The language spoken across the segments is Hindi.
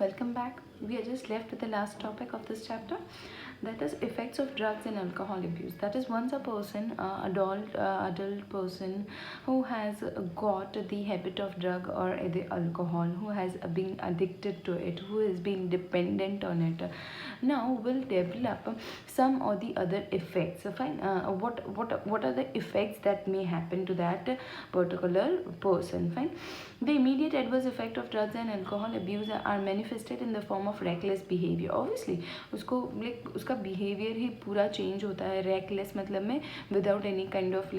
welcome back. We are just left with the last topic of this chapter, that is effects of drugs and alcohol abuse. That is, once a person, adult person who has got the habit of drug or the alcohol, who has been addicted to it, who has been dependent on it, now will develop some or the other effects. Fine. What are the effects that may happen to that particular person? Fine. The immediate adverse effect of drugs and alcohol abuse are manifested in the form of reckless behavior. Obviously उसको like उसका behavior ही पूरा change होता है. Reckless मतलब में without any kind of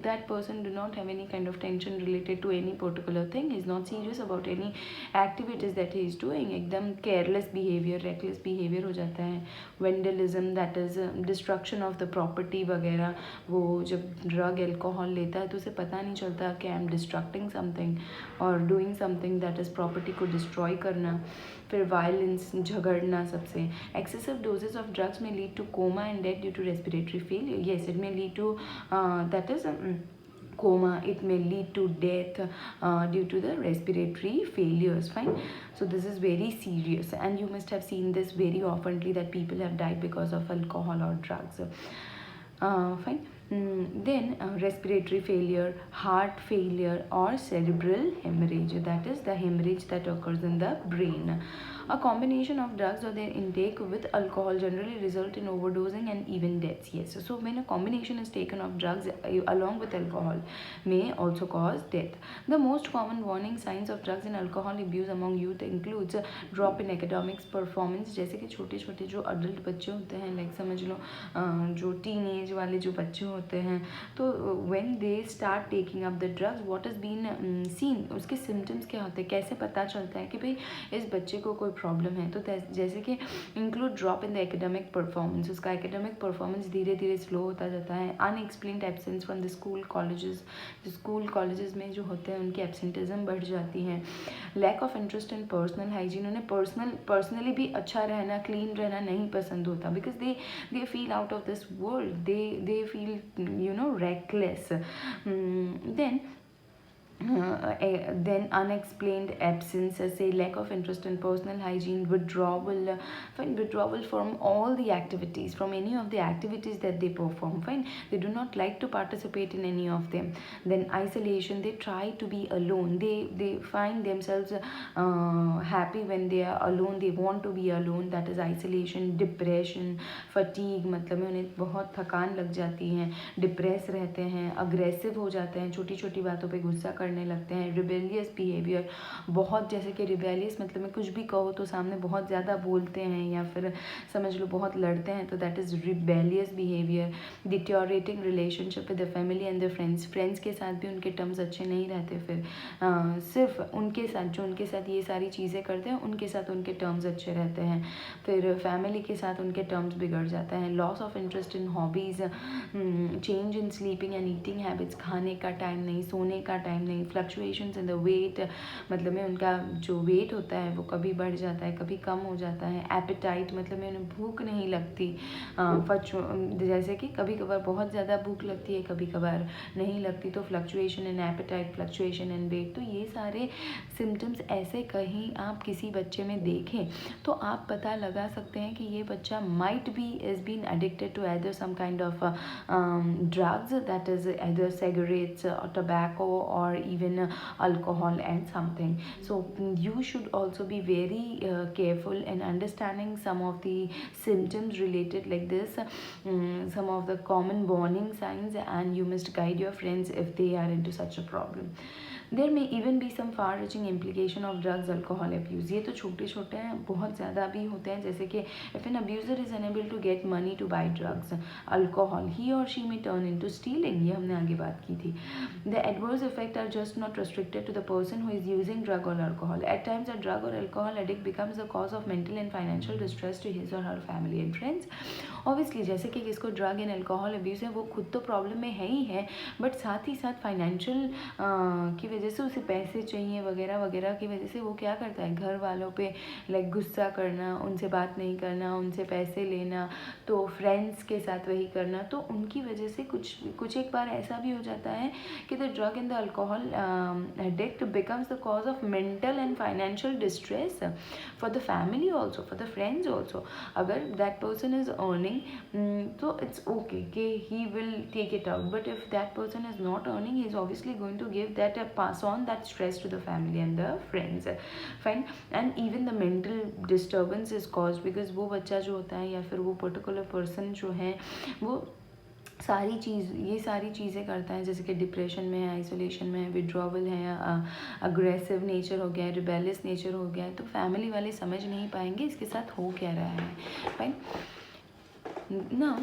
that person do not have any kind of tension related to any particular thing. He is not serious about any activities that he is doing. एकदम careless behavior, reckless behavior हो जाता है. Vandalism, that is destruction of the property वगैरह. वो जब drug alcohol लेता है तो उसे पता नहीं चलता कि I am destructing something और doing something that is property को डिस्ट्रॉय करना. फिर वायलेंस, झगड़ना सबसे. Excessive doses of drugs may lead to coma and death due to respiratory failure. Yes, it may lead to that is coma. It may lead to death due to the respiratory failures. Fine. So this is very serious, and you must have seen this very oftenly, that people have died because of alcohol or drugs. Fine. Then respiratory failure, heart failure, or cerebral hemorrhage. That is the hemorrhage that occurs in the brain. A combination of drugs or their intake with alcohol generally result in overdosing and even deaths. Yes, so when a combination is taken of drugs along with alcohol may also cause death. The most common warning signs of drugs and alcohol abuse among youth includes drop in academics performance. जैसे कि छोटे छोटे जो adult बच्चे होते हैं, like समझ लो जो teenage वाले जो बच्चे होते हैं, तो when they start taking up the drugs, what has been seen, उसके symptoms क्या होते हैं, कैसे पता चलता है कि भाई इस बच्चे को कोई प्रॉब्लम है. तो जैसे कि include drop in the academic performance. उसका एकेडमिक परफॉर्मेंस धीरे धीरे स्लो होता जाता है. Unexplained absence from the school colleges में जो होते हैं उनकी एब्सेंटिज्म बढ़ जाती है. Lack of interest in personal hygiene. उन्हें पर्सनली भी अच्छा रहना, क्लीन रहना नहीं पसंद होता, because they feel out of this world. They feel reckless. Then unexplained absence, say lack of interest in personal hygiene, withdrawal from all the activities, from any of the activities that they perform. Fine, they do not like to participate in any of them. Then isolation, they try to be alone. They find themselves happy when they are alone. They want to be alone. That is isolation. Depression, fatigue, मतलब में उन्हें बहुत थकान लग जाती है. डिप्रेस रहते हैं, अग्रेसिव हो जाते हैं, छोटी छोटी बातों पे गुस्सा करने लगते हैं. रिबेलियस बिहेवियर, बहुत जैसे कि रिबेलियस मतलब में कुछ भी कहो तो सामने बहुत ज़्यादा बोलते हैं या फिर समझ लो बहुत लड़ते हैं, तो that is rebellious behaviour. Deteriorating relationship with the family and the friends के साथ भी उनके टर्म्स अच्छे नहीं रहते. फिर सिर्फ उनके साथ जो उनके साथ ये सारी चीज़ें करते हैं उनके साथ उनके टर्म्स अच्छे रहते हैं. फिर फैमिली के साथ उनके टर्म्स बिगड़ जाते हैं. Loss of interest in hobbies, change in sleeping and eating habits. खाने का टाइम नहीं, सोने का टाइम नहीं. फ्लक्चुएशंस इन द वेट, मतलब में उनका जो वेट होता है वो कभी बढ़ जाता है, कभी कम हो जाता है. एपेटाइट, मतलब में उन्हें भूख नहीं लगती. जैसे कि कभी कभार बहुत ज़्यादा भूख लगती है, कभी कभार नहीं लगती. तो fluctuation in appetite, fluctuation in weight. तो ये सारे सिम्टम्स ऐसे कहीं आप किसी बच्चे में देखें तो आप पता लगा सकते हैं कि ये बच्चा might be is been addicted to either some kind of drugs, that is either cigarettes or tobacco or even alcohol and something. So you should also be very careful in understanding some of the symptoms related like this, some of the common warning signs, and you must guide your friends if they are into such a problem. There may even be some far-reaching implication of drugs alcohol abuse. ये तो छोटे छोटे हैं, बहुत ज़्यादा भी होते हैं. जैसे कि if an abuser is unable to get money to buy drugs, alcohol, he or she may turn into stealing. ये हमने आगे बात की थी. The adverse effects are just not restricted to the person who is using drug or alcohol. At times, a drug or alcohol addict becomes the cause of mental and financial distress to his or her family and friends. Obviously, जैसे कि किसको ड्रग एंड अल्कोहल अब्यूज़ है वो खुद तो प्रॉब्लम में है ही है, बट साथ ही साथ फाइनेंशियल की वजह वजह से उसे पैसे चाहिए वगैरह वगैरह की वजह से वो क्या करता है, घर वालों पे लाइक गुस्सा करना, उनसे बात नहीं करना, उनसे पैसे लेना, तो फ्रेंड्स के साथ वही करना। तो उनकी वजह से कुछ एक बार ऐसा भी हो जाता है कि the drug and the alcohol addict becomes the cause of mental and financial distress for the family also, for the friends also. अगर दैट पर्सन इज अर्निंग तो इट्स ओके कि he will take it out, but if that person is not earning, he is obviously going to give that pass on that stress to the family and the friends, fine. And even the mental disturbance is caused because वो बच्चा जो होता है या फिर वो पर्टिकुलर पर्सन जो है वो ये सारी चीज़ें करता है, जैसे कि डिप्रेशन में है, आइसोलेशन में है, विड्रॉवल है, अग्रेसिव नेचर हो गया है, रिबेलियस नेचर हो गया है, तो फैमिली वाले समझ नहीं पाएंगे इसके साथ हो क्या रहा है, fine. Now,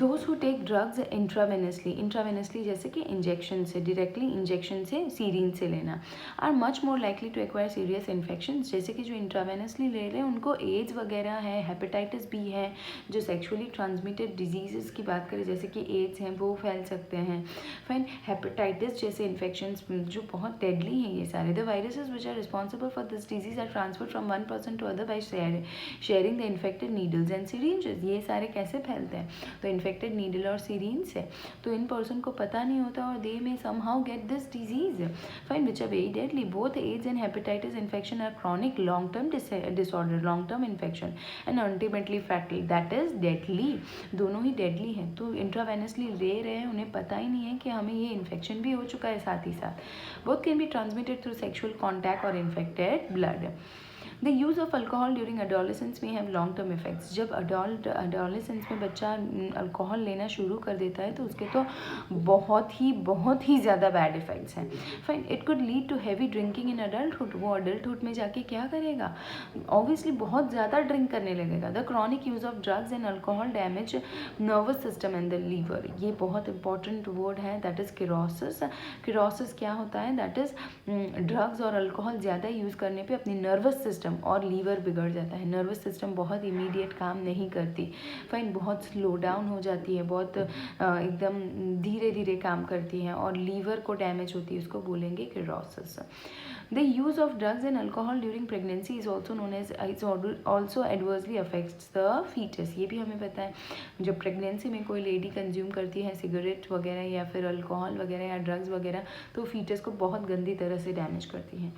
those who take drugs intravenously जैसे कि इंजेक्शन से, डायरेक्टली इंजेक्शन से, सीरीन से लेना, are much more likely to acquire serious infections. जैसे कि जो इंट्रावेनसली ले रहे हैं उनको एड्स वगैरह है, हेपेटाइटिस बी है, जो सेक्सुअली ट्रांसमिटेड डिजीज़ की बात करें जैसे कि एड्स हैं वो फैल सकते हैं, फाइन। हेपेटाइटिस जैसे इन्फेक्शंस जो बहुत डेडली हैं ये सारे। The viruses which are responsible for this disease are transferred from one person to other by sharing the infected needles and syringes. ये सारे कैसे फैलते हैं, तो इन्फेक्टेड नीडल और सिरिंज से, तो इन पर्सन को पता नहीं होता और they may somehow get this disease, fine, which are very deadly. Both AIDS and hepatitis infection are chronic long term disorder, long term infection and ultimately fatal, that is deadly. दोनों ही डेडली हैं, तो इंट्रावेनसली ले रहे हैं, उन्हें पता ही नहीं है कि हमें ये इन्फेक्शन भी हो चुका है साथ ही साथ। Both can be transmitted through sexual contact और infected blood. The use of alcohol during adolescence may have long term effects. जब adolescence में बच्चा अल्कोहल लेना शुरू कर देता है तो उसके तो बहुत ही ज़्यादा बैड इफेक्ट्स हैं, fine. It could lead to heavy drinking in adulthood. वो अडल्टहुड में जाके क्या करेगा, ऑब्वियसली बहुत ज़्यादा ड्रिंक करने लगेगा। The chronic use of drugs and alcohol damage nervous system and the liver. ये बहुत इंपॉर्टेंट वर्ड है, दैट इज़ किरोसिस। किरोसिस क्या होता है, दैट इज़ ड्रग्स और अल्कोहल ज़्यादा यूज़ करने पे अपनी नर्वस सिस्टम और लीवर बिगड़ जाता है। नर्वस सिस्टम बहुत इमीडिएट काम नहीं करती, फाइन, बहुत स्लो डाउन हो जाती है, बहुत एकदम धीरे धीरे काम करती है और लीवर को डैमेज होती है, उसको बोलेंगे किरोसिस। The use of drugs and alcohol during pregnancy is also known as also adversely affects the fetus. ये भी हमें पता है, जब प्रेगनेंसी में कोई लेडी कंज्यूम करती है सिगरेट वगैरह या फिर अल्कोहल वगैरह या ड्रग्स वगैरह, तो फीटस को बहुत गंदी तरह से डैमेज करती है।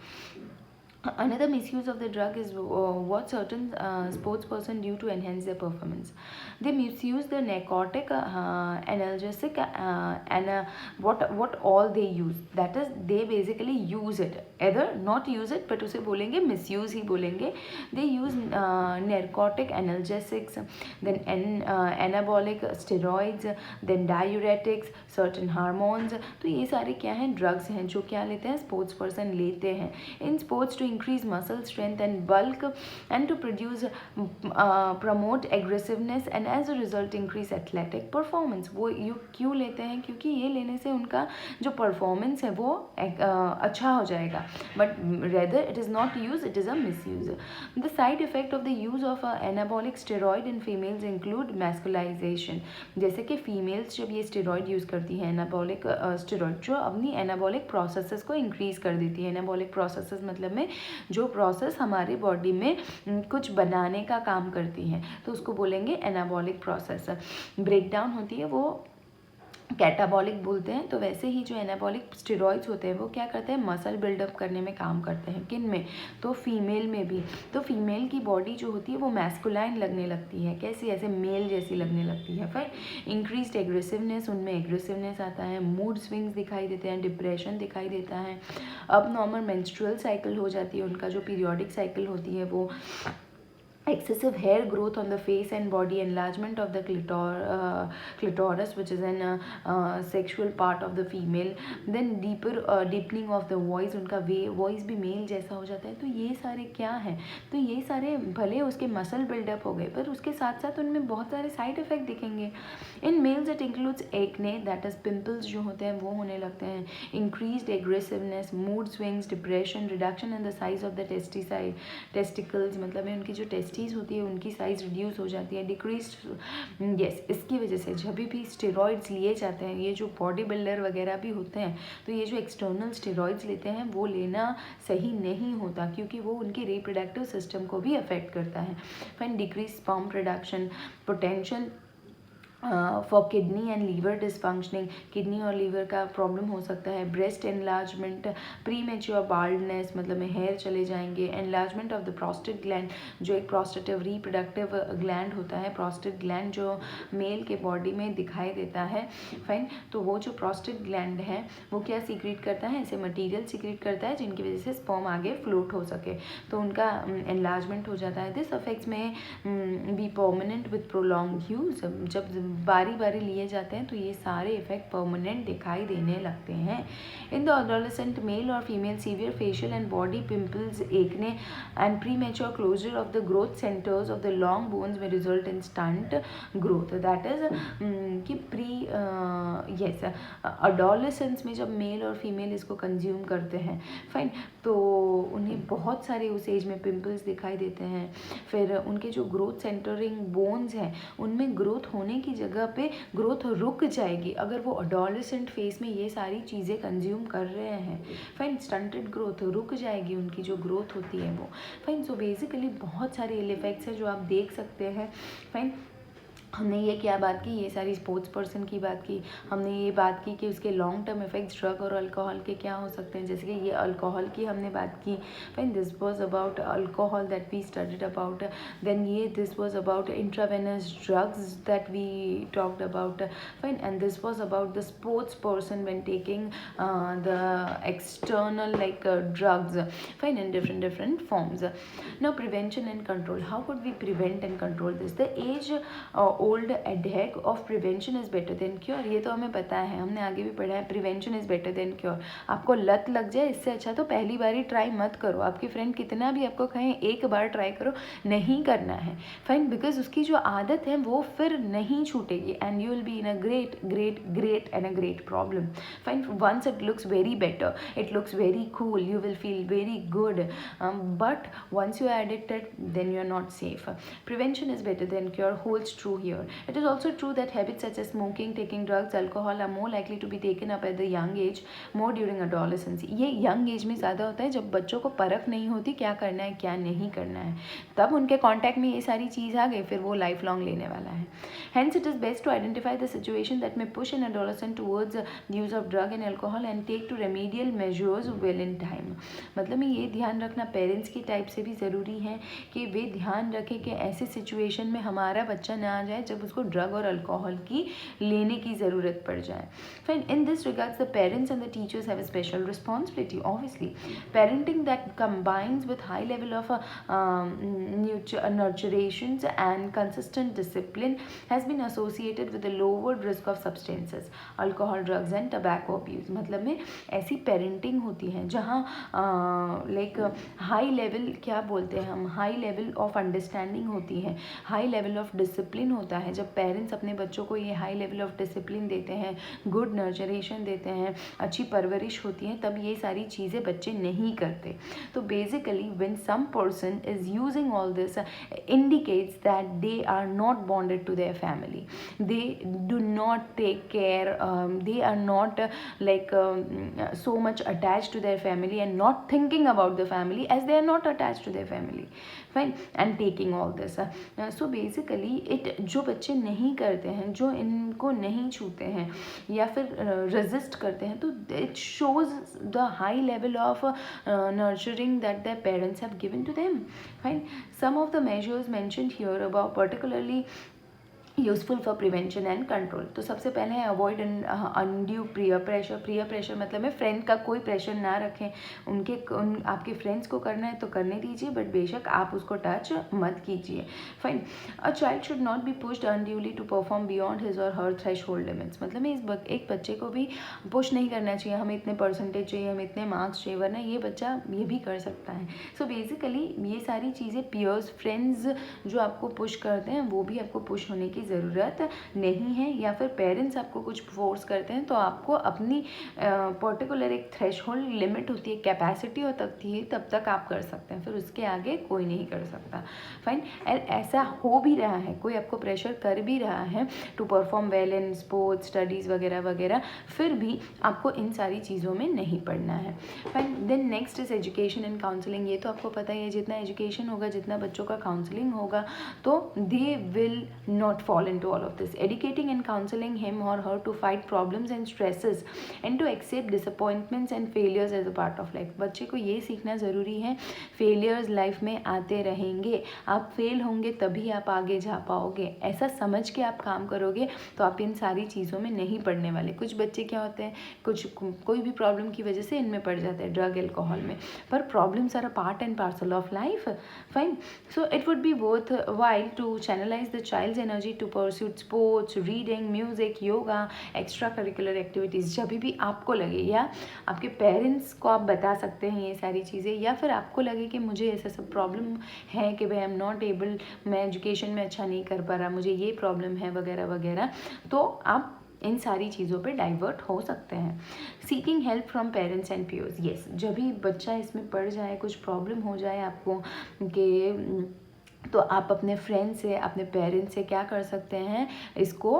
Another misuse of the drug is what certain sports person do to enhance their performance. They misuse the narcotic, analgesic, and what all they use. That is, they basically use it. Either not use it, but उसे बोलेंगे misuse ही बोलेंगे. They use narcotic analgesics, then anabolic steroids, then diuretics, certain hormones. तो ये सारे क्या हैं, ड्रग्स हैं जो क्या लेते हैं, स्पोर्ट्स पर्सन लेते हैं in sports to increase muscle strength and bulk and to produce promote aggressiveness and as a result increase athletic performance. वो क्यों लेते हैं, क्योंकि ये लेने से उनका जो परफॉर्मेंस है वो अच्छा हो जाएगा, but rather it is not use, it is a misuse. The side effect of the use of anabolic steroid in females include masculinization. जैसे कि फीमेल्स जब ये स्टेरॉइड यूज़ करती हैं, एनाबॉलिक स्टेरॉइड जो अपनी एनाबॉलिक प्रोसेसेस को इंक्रीज़ कर देती है। एनाबॉलिक प्रोसेसेस मतलब में जो प्रोसेस हमारी बॉडी में कुछ बनाने का काम करती हैं, तो उसको बोलेंगे एनाबॉलिक प्रोसेस। ब्रेक डाउन होती है वो कैटाबॉलिक बोलते हैं। तो वैसे ही जो एनाबॉलिक स्टेरॉइड्स होते हैं वो क्या करते हैं, मसल बिल्डअप करने में काम करते हैं। किन में, तो फीमेल में भी। तो फीमेल की बॉडी जो होती है वो मैस्कुलाइन लगने लगती है, कैसी, ऐसे मेल जैसी लगने लगती है। फिर इंक्रीज्ड एग्रेसिवनेस, उनमें एग्रेसिवनेस आता है, मूड स्विंग्स दिखाई देते हैं, डिप्रेशन दिखाई देता है, अब नॉर्मल मेंस्ट्रुअल साइकिल हो जाती है, उनका जो पीरियोडिक साइकिल होती है वो, excessive hair growth on the face and body, enlargement of the clitoris which is an sexual part of the female, then deepening of the voice, उनका voice भी मेल जैसा हो जाता है। तो ये सारे क्या हैं, तो ये सारे भले उसके मसल बिल्डअप हो गए पर उसके साथ साथ उनमें बहुत सारे साइड इफेक्ट दिखेंगे। In males it includes acne, that is pimples जो होते हैं वो होने लगते हैं, increased aggressiveness, mood swings, depression, reduction in the size of the testicles, मतलब उनकी जो टेस्टिकल्स टेस्टीज होती है उनकी साइज़ रिड्यूस हो जाती है, डिक्रीज। यस, इसकी वजह से जब भी स्टेरॉइड्स लिए जाते हैं, ये जो बॉडी बिल्डर वगैरह भी होते हैं, तो ये जो एक्सटर्नल स्टेरॉइड्स लेते हैं वो लेना सही नहीं होता, क्योंकि वो उनके रिप्रोडक्टिव सिस्टम को भी अफेक्ट करता है। Fine, decrease sperm production, potential for kidney and liver dysfunctioning, kidney और लीवर का प्रॉब्लम हो सकता है। Breast enlargement, premature baldness, मतलब में हेयर चले जाएंगे। Enlargement of the prostate gland, जो एक प्रोस्टेटिव रिप्रोडक्टिव ग्लैंड होता है, प्रोस्टेट ग्लैंड जो मेल के बॉडी में दिखाई देता है। फाइन, तो वो जो प्रोस्टेट ग्लैंड है वो क्या सीक्रेट करता है, ऐसे मटीरियल सीक्रेट करता है जिनकी वजह से स्पर्म आगे फ्लोट हो सके, तो उनका एनलार्जमेंट हो जाता है। दिस अफेक्ट्स में be permanent with prolong use, जब बारी बारी लिए जाते हैं तो ये सारे इफेक्ट परमानेंट दिखाई देने लगते हैं। इन द एडोलेसेंट मेल और female severe facial and body pimples, acne and premature closure of the growth centres of the long bones may result in stunt growth. That is कि प्री यस एडोलेसेंस में जब मेल और फीमेल इसको कंज्यूम करते हैं, फाइन, तो उन्हें बहुत सारे उस एज में पिंपल्स दिखाई देते हैं। फिर उनके जो ग्रोथ सेंटरिंग बोन्स हैं उनमें ग्रोथ होने की जगह पे ग्रोथ रुक जाएगी अगर वो एडोलेसेंट फेज में ये सारी चीज़ें कंज्यूम कर रहे हैं। फाइन, स्टंटेड ग्रोथ, रुक जाएगी उनकी जो ग्रोथ होती है वो। फाइन, सो बेसिकली बहुत सारे इल इफेक्ट्स हैं जो आप देख सकते हैं। फाइन, हमने ये क्या बात की, ये सारी स्पोर्ट्स पर्सन की बात की, हमने ये बात की कि उसके लॉन्ग टर्म इफेक्ट्स ड्रग और अल्कोहल के क्या हो सकते हैं, जैसे कि ये अल्कोहल की हमने बात की। Fine, this was about alcohol that we studied about. Then ये this was about intravenous drugs that we talked about. Fine, and this was about the sports person when taking the external like drugs, fine, in different forms. Now prevention and control, how could we prevent and control this? The age old adage of prevention is better than cure, ये तो हमें पता है, हमने आगे भी पढ़ा है, prevention is better than cure. आपको लत लग जाए इससे अच्छा तो पहली बार ही ट्राई मत करो, आपकी फ्रेंड कितना भी आपको कहें एक बार ट्राई करो, नहीं करना है। फाइन, बिकॉज उसकी जो आदत है वो फिर नहीं छूटेगी and you will be in a great great great and a great problem. Fine, once it looks very better, it looks very cool, you will feel very good, but once you are addicted then you are not safe. Prevention is better than cure holds true here. It is also true that habits such as smoking, taking drugs, alcohol are more likely to be taken up at the young age, more during adolescence. ये young age में ज़्यादा होता है जब बच्चों को परख नहीं होती क्या करना है क्या नहीं करना है, तब उनके कॉन्टैक्ट में ये सारी चीज़ आ गई, फिर वो लाइफ लॉन्ग लेने वाला है। Hence it is best to identify the situation that may push an adolescent towards the use of drug and alcohol and take to remedial measures well in time. मतलब में ये ध्यान रखना पेरेंट्स की टाइप से भी ज़रूरी है कि वे ध्यान रखें कि ऐसे सिचुएशन में हमारा बच्चा ना आ जाए जब उसको ड्रग और अल्कोहल की लेने की ज़रूरत पड़ जाए। Fine, in this regards the parents and the teachers have a special responsibility. Obviously, parenting that combines with high level of nurturations and consistent discipline has been associated with a lowered risk of substances, alcohol, drugs and tobacco abuse. मतलब में ऐसी पेरेंटिंग होती है जहाँ लाइक हाई लेवल, क्या बोलते हैं हम, हाई लेवल ऑफ अंडरस्टैंडिंग होती है, हाई लेवल ऑफ डिसिप्लिन होता है। जब पेरेंट्स अपने बच्चों को ये हाई लेवल ऑफ डिसिप्लिन देते हैं, गुड नर्चरेशन देते हैं, अच्छी परवरिश होती है, तब ये सारी चीज़ें बच्चे नहीं करते। तो basically when some person is using all this indicates that they are not bonded to their family, they do not take care, they are not so much attached to their family and not thinking about the family as they are not attached to their family. Fine, and taking all this, so basically it, जो बच्चे नहीं करते हैं, जो इनको नहीं छूते हैं या फिर रेजिस्ट करते हैं, तो it shows the high level of nurturing that their parents have given to them. Fine, some of the measures mentioned here about particularly useful for prevention and control. तो सबसे पहले है avoid undue prior pressure. Prior pressure मतलब है फ्रेंड का कोई प्रेशर ना रखें, आपके फ्रेंड्स को करना है तो करने दीजिए, बट बेशक आप उसको टच मत कीजिए। Fine, a child should not be pushed unduly to perform beyond his or her thresh hold limits. मतलब में एक बच्चे को भी पुश नहीं करना चाहिए, हमें इतने परसेंटेज चाहिए, हमें इतने मार्क्स चाहिए, वरना ये बच्चा ये भी कर सकता है। सो बेसिकली ये सारी चीज़ें पीयर्स, फ्रेंड्स जो आपको पुश करते हैं वो भी आपको पुश होने की ज़रूरत नहीं है, या फिर पेरेंट्स आपको कुछ फोर्स करते हैं तो आपको अपनी पर्टिकुलर एक थ्रेशहोल्ड लिमिट होती है, कैपेसिटी हो सकती है, तब तक आप कर सकते हैं, फिर उसके आगे कोई नहीं कर सकता। फाइन। ऐसा हो भी रहा है, कोई आपको प्रेशर कर भी रहा है to perform well in sports, studies वगैरह वगैरह, फिर भी आपको इन सारी चीज़ों में नहीं पढ़ना है। Fine. Then next is education and counselling. ये तो आपको पता ही है, जितना एजुकेशन होगा, जितना बच्चों का काउंसलिंग होगा, तो they will not fall into all of this. Educating and counseling him or her to fight problems and stresses and to accept disappointments and failures as a part of life. बच्चे को ये सीखना ज़रूरी है, फेलियर्स लाइफ में आते रहेंगे, आप फेल होंगे तभी आप आगे जा पाओगे, ऐसा समझ के आप काम करोगे तो आप इन सारी चीज़ों में नहीं पड़ने वाले। कुछ बच्चे क्या होते हैं, कोई भी प्रॉब्लम की वजह से इनमें पड़ जाते हैं, ड्रग एल्कोहल में, पर problems are a part and parcel of life. Fine. So it would be worthwhile to channelise the child's energy to pursue sports, reading, music, yoga, extra curricular activities। जब भी आपको लगे, या आपके पेरेंट्स को आप बता सकते हैं ये सारी चीज़ें, या फिर आपको लगे कि मुझे ऐसा सब प्रॉब्लम है कि भाई आई एम नॉट एबल, मैं एजुकेशन में अच्छा नहीं कर पा रहा, मुझे ये प्रॉब्लम है वगैरह वगैरह, तो आप इन सारी चीज़ों पे डाइवर्ट हो सकते हैं। Seeking help from parents and peers. Yes, जब भी बच्चा इसमें पड़ जाए, कुछ प्रॉब्लम हो जाए आपको कि, तो आप अपने फ्रेंड से, अपने पेरेंट्स से क्या कर सकते हैं, इसको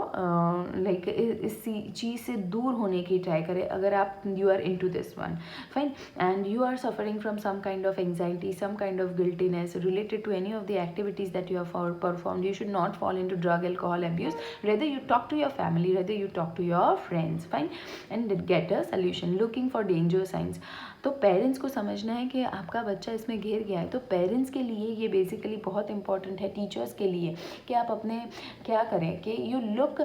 लाइक इस चीज़ से दूर होने की ट्राई करें। अगर आप you are into this one, fine, and you are suffering from some kind of anxiety, some kind of guiltiness related to any of the activities that you have performed, you should not fall into drug alcohol abuse. Rather you talk to your family, rather you talk to your friends, fine, and get a solution. Looking for danger signs. तो पेरेंट्स को समझना है कि आपका बच्चा इसमें घिर गया है, तो पेरेंट्स के लिए ये बेसिकली बहुत इंपॉर्टेंट है, टीचर्स के लिए, कि आप अपने क्या करें कि you look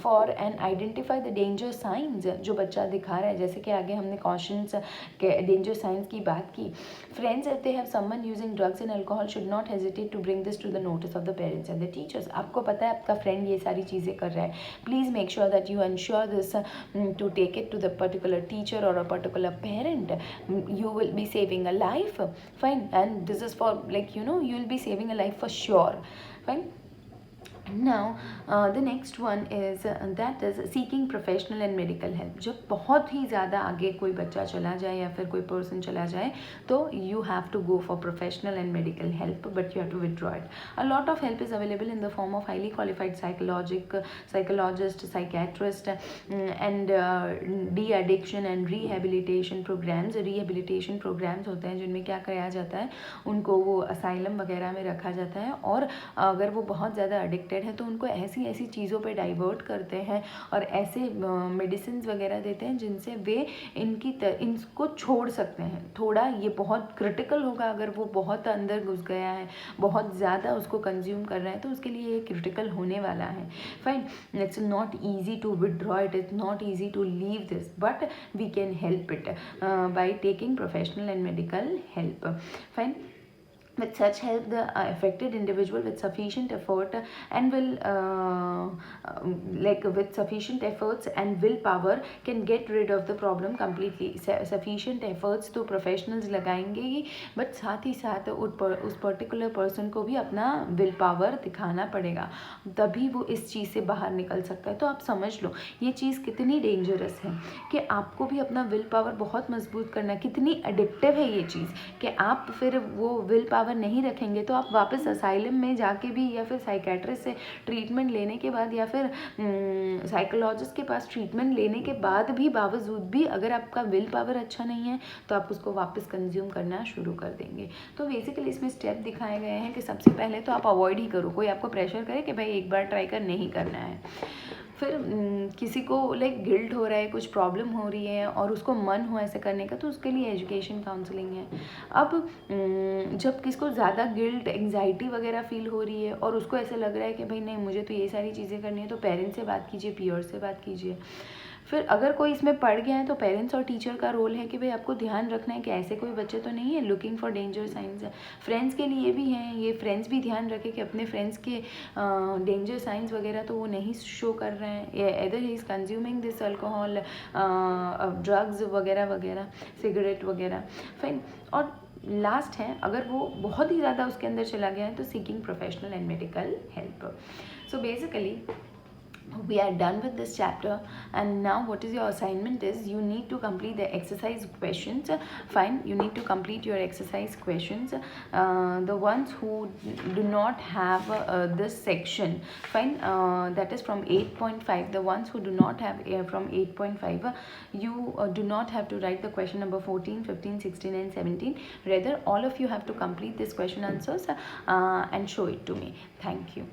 for and identify the danger science जो बच्चा दिखा रहा है। जैसे कि आगे हमने कॉशंस के डेंजर साइंस की बात की। Friends, if they have someone using drugs and alcohol should not hesitate to bring this to the notice of the parents and the teachers. आपको पता है आपका फ्रेंड ये सारी चीज़ें कर रहा है, please make sure that you ensure this to take it to the particular teacher और a particular parent. You will be saving a life, fine, and this is for, like, you know, you will be saving a life for sure, fine. Now the next one is that is seeking professional and medical help. जब बहुत ही ज़्यादा आगे कोई बच्चा चला जाए या फिर कोई पर्सन चला जाए, तो you have to go for professional and medical help, but you have to withdraw it. A lot of help is available in the form of highly qualified psychologist, psychiatrist, and de-addiction and rehabilitation programs. Rehabilitation programs होते हैं जिनमें क्या किया जाता है, उनको वो असाइलम वगैरह में रखा जाता है, और अगर वो बहुत ज़्यादा एडिक्टेड है तो उनको ऐसी ऐसी चीज़ों पे डाइवर्ट करते हैं और ऐसे मेडिसिन वगैरह देते हैं जिनसे वे इनको छोड़ सकते हैं। थोड़ा ये बहुत क्रिटिकल होगा, अगर वो बहुत अंदर घुस गया है, बहुत ज़्यादा उसको कंज्यूम कर रहा है, तो उसके लिए ये क्रिटिकल होने वाला है। Fine, it's not easy to withdraw it, it's not easy to leave this, but we can help it by taking professional and medical help. Fine. With such help, the affected individual with sufficient effort and with sufficient efforts and willpower can get rid of the problem completely. Sufficient efforts तो professionals लगाएंगे ही, but साथ ही साथ उस particular person को भी अपना will power दिखाना पड़ेगा, तभी वो इस चीज़ से बाहर निकल सकता है। तो आप समझ लो ये चीज़ कितनी डेंजरस है कि आपको भी अपना will power बहुत मजबूत करना है। कितनी एडिक्टिव है ये चीज़ कि आप फिर वो will power नहीं रखेंगे तो आप वापस असाइलम में जाके भी, या फिर साइकेट्रिस्ट से ट्रीटमेंट लेने के बाद, या फिर साइकोलॉजिस्ट के पास ट्रीटमेंट लेने के बाद भी, बावजूद भी अगर आपका विल पावर अच्छा नहीं है तो आप उसको वापस कंज्यूम करना शुरू कर देंगे। तो बेसिकली इसमें स्टेप दिखाए गए हैं कि सबसे पहले तो आप अवॉइड ही करो, कोई आपको प्रेशर करे कि भाई एक बार ट्राई कर, नहीं करना है। फिर किसी को लाइक गिल्ट हो रहा है, कुछ प्रॉब्लम हो रही है और उसको मन हो ऐसे करने का, तो उसके लिए एजुकेशन काउंसलिंग है। अब जब किसको ज़्यादा गिल्ट, एंग्जाइटी वगैरह फील हो रही है और उसको ऐसे लग रहा है कि भाई नहीं मुझे तो ये सारी चीज़ें करनी है, तो पेरेंट्स से बात कीजिए, पीयर से बात कीजिए। फिर अगर कोई इसमें पड़ गया है तो पेरेंट्स और टीचर का रोल है कि भाई आपको ध्यान रखना है कि ऐसे कोई बच्चे तो नहीं है looking for danger science. Friends के लिए भी हैं, ये फ्रेंड्स भी ध्यान रखें कि अपने फ्रेंड्स के डेंजर साइंस वगैरह तो वो नहीं शो कर रहे हैं, either he is consuming this alcohol, drugs वगैरह वगैरह, सिगरेट वगैरह। फाइन। और लास्ट है, अगर वो बहुत ही ज़्यादा उसके अंदर चला गया है तो seeking professional and medical help. So basically we are done with this chapter, and now what is your assignment is you need to complete the exercise questions. Fine, you need to complete your exercise questions, the ones who do not have this section. Fine, that is from 8.5. The ones who do not have from 8.5, you do not have to write the question number 14, 15, 16 and 17. Rather, all of you have to complete this question answers and show it to me. Thank you.